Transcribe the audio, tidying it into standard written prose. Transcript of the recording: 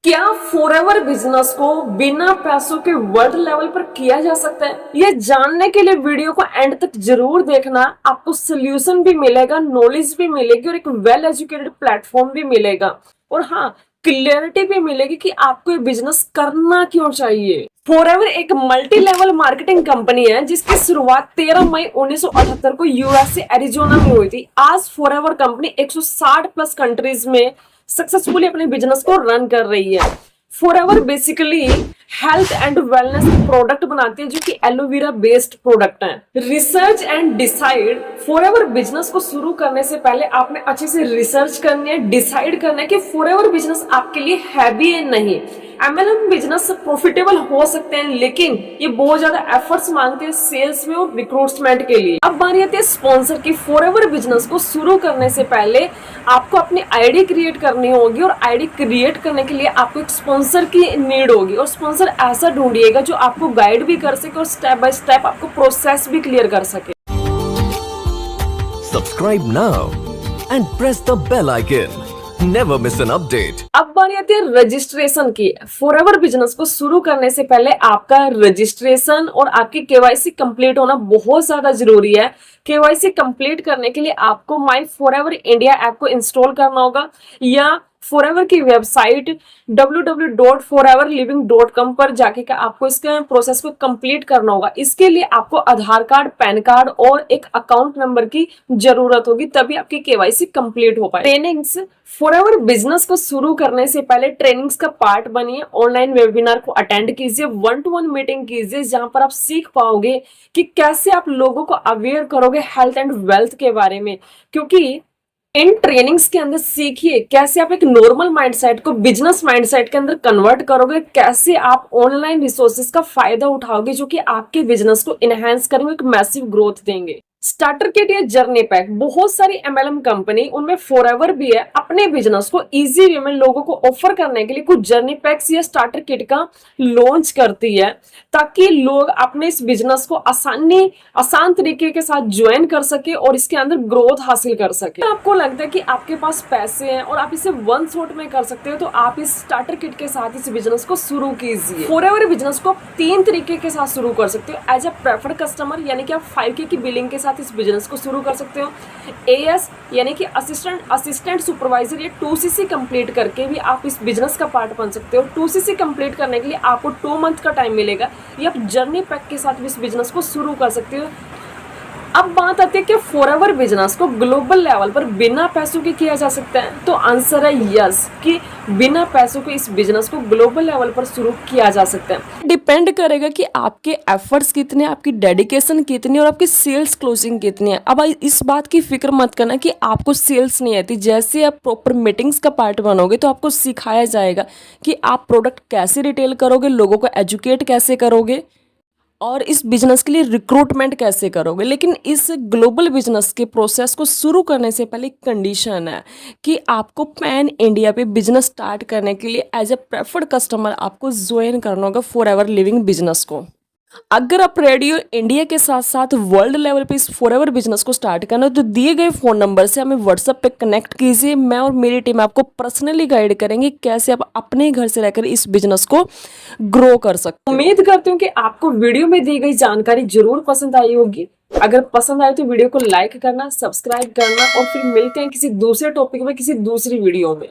क्या forever business को बिना पैसों के वर्ल्ड लेवल पर किया जा सकता है? ये जानने के लिए वीडियो को एंड तक जरूर देखना। आपको सोल्यूशन भी मिलेगा, नॉलेज भी मिलेगी और एक वेल एजुकेटेड प्लेटफॉर्म भी मिलेगा। और हाँ, क्लियरिटी भी मिलेगी कि आपको ये बिजनेस करना क्यों चाहिए। फॉरएवर एक मल्टी लेवल मार्केटिंग कंपनी है जिसकी शुरुआत 13 मई 1978 को यूएसए एरिजोना में हुई थी। आज फॉरएवर कंपनी 160 प्लस कंट्रीज में सक्सेसफुली अपने बिजनेस को रन कर रही है। Forever basically health and wellness product बनाती है जो कि एलोवेरा बेस्ड प्रोडक्ट है। Research and decide, forever business को शुरू करने से पहले आपने अच्छे से रिसर्च करनी है, डिसाइड करना है कि फॉरएवर बिजनेस आपके लिए है भी या नहीं। एमएलएम बिजनेस प्रॉफिटेबल हो सकते हैं लेकिन ये बहुत ज्यादा एफर्ट्स मांगते हैं सेल्स में और रिक्रूटमेंट के लिए। अब बारी आती है स्पॉन्सर की। फॉरएवर बिजनेस को शुरू करने से पहले आपको अपनी आईडी क्रिएट करनी होगी और आईडी क्रिएट करने के लिए आपको एक स्पॉन्सर की नीड होगी और स्पॉन्सर ऐसा ढूंढिएगा जो आपको गाइड भी कर सके और स्टेप बाय स्टेप आपको प्रोसेस भी क्लियर कर सके। Subscribe now and press the bell icon. Never miss an update. अब बारी आती है रजिस्ट्रेशन की। फॉरएवर बिजनेस को शुरू करने से पहले आपका रजिस्ट्रेशन और आपकी केवाईसी कंप्लीट होना बहुत ज्यादा जरूरी है। केवाईसी कंप्लीट करने के लिए आपको माई फॉरएवर इंडिया ऐप को इंस्टॉल करना होगा या फॉरएवर की वेबसाइट www.foreverliving.com पर जाके का आपको इसके प्रोसेस को कंप्लीट करना होगा। इसके लिए आपको आधार कार्ड, पैन कार्ड और एक अकाउंट नंबर की जरूरत होगी, तभी आपकी केवाईसी कंप्लीट हो पाए। ट्रेनिंग्स, फॉरएवर बिजनेस को शुरू करने से पहले ट्रेनिंग्स का पार्ट बनिए। ऑनलाइन वेबिनार को अटेंड कीजिए, 1-to-1 मीटिंग कीजिए जहां पर आप सीख पाओगे कि कैसे आप लोगों को अवेयर करोगे हेल्थ एंड वेल्थ के बारे में। क्योंकि इन ट्रेनिंग्स के अंदर सीखिए कैसे आप एक नॉर्मल माइंडसेट को बिजनेस माइंडसेट के अंदर कन्वर्ट करोगे, कैसे आप ऑनलाइन रिसोर्सेज का फायदा उठाओगे जो कि आपके बिजनेस को इनहेंस करेंगे, एक मैसिव ग्रोथ देंगे। स्टार्टर किट या जर्नी पैक, बहुत सारी एमएलएम कंपनी उनमें फॉरएवर भी है अपने बिजनेस को इजी वे में लोगों को ऑफर करने के लिए कुछ जर्नी पैक्स या स्टार्टर किट का लॉन्च करती है ताकि लोग अपने इस बिजनेस को आसान तरीके के साथ ज्वाइन कर सके और इसके अंदर ग्रोथ हासिल कर सके। आपको लगता है कि आपके पास पैसे हैं और आप इसे वन शॉट में कर सकते हो तो आप इस स्टार्टर किट के साथ इस बिजनेस को शुरू कीजिए। फॉरएवर बिजनेस को आप 3 तरीके के साथ शुरू कर सकते हो। एज अ प्रेफर्ड कस्टमर यानी कि आप 5K की बिलिंग के साथ इस बिजनेस को शुरू कर सकते हो। एएस यानी कि असिस्टेंट सुपरवाइजर या 2CC कंप्लीट करके भी आप इस बिजनेस का पार्ट बन सकते हो। 2CC कंप्लीट करने के लिए आपको 2 मंथ का टाइम मिलेगा। ये आप जर्नी पैक के साथ भी इस बिजनेस को शुरू कर सकते हो। अब बात आती है कि फॉरएवर बिजनेस को ग्लोबल लेवल पर बिना पैसों के किया जा सकता है, तो आंसर है यस कि बिना पैसों के इस बिजनेस को ग्लोबल लेवल पर शुरू किया जा सकता है। डिपेंड करेगा कि आपके एफर्ट्स कितने, आपकी डेडिकेशन कितनी और आपकी सेल्स क्लोजिंग कितनी है। अब इस बात की फिक्र मत करना कि आपको सेल्स नहीं आती। जैसे आप प्रॉपर मीटिंग्स का पार्ट बनोगे तो आपको सिखाया जाएगा कि आप प्रोडक्ट कैसे रिटेल करोगे, लोगों को एजुकेट कैसे करोगे और इस बिजनेस के लिए रिक्रूटमेंट कैसे करोगे। लेकिन इस ग्लोबल बिजनेस के प्रोसेस को शुरू करने से पहले एक कंडीशन है कि आपको पैन इंडिया पे बिजनेस स्टार्ट करने के लिए एज ए प्रेफर्ड कस्टमर आपको ज्वाइन करना होगा फॉरएवर लिविंग बिजनेस को। अगर आप रेडियो इंडिया के साथ साथ वर्ल्ड लेवल पे इस फॉरएवर बिजनेस को स्टार्ट करना है तो दिए गए फ़ोन नंबर से हमें व्हाट्सएप पे कनेक्ट कीजिए। मैं और मेरी टीम आपको पर्सनली गाइड करेंगे कैसे आप अपने घर से रहकर इस बिजनेस को ग्रो कर सकते हैं। उम्मीद करती हूँ कि आपको वीडियो में दी गई जानकारी जरूर पसंद आई होगी। अगर पसंद आए तो वीडियो को लाइक करना, सब्सक्राइब करना और फिर मिलते हैं किसी दूसरे टॉपिक में किसी दूसरी वीडियो में।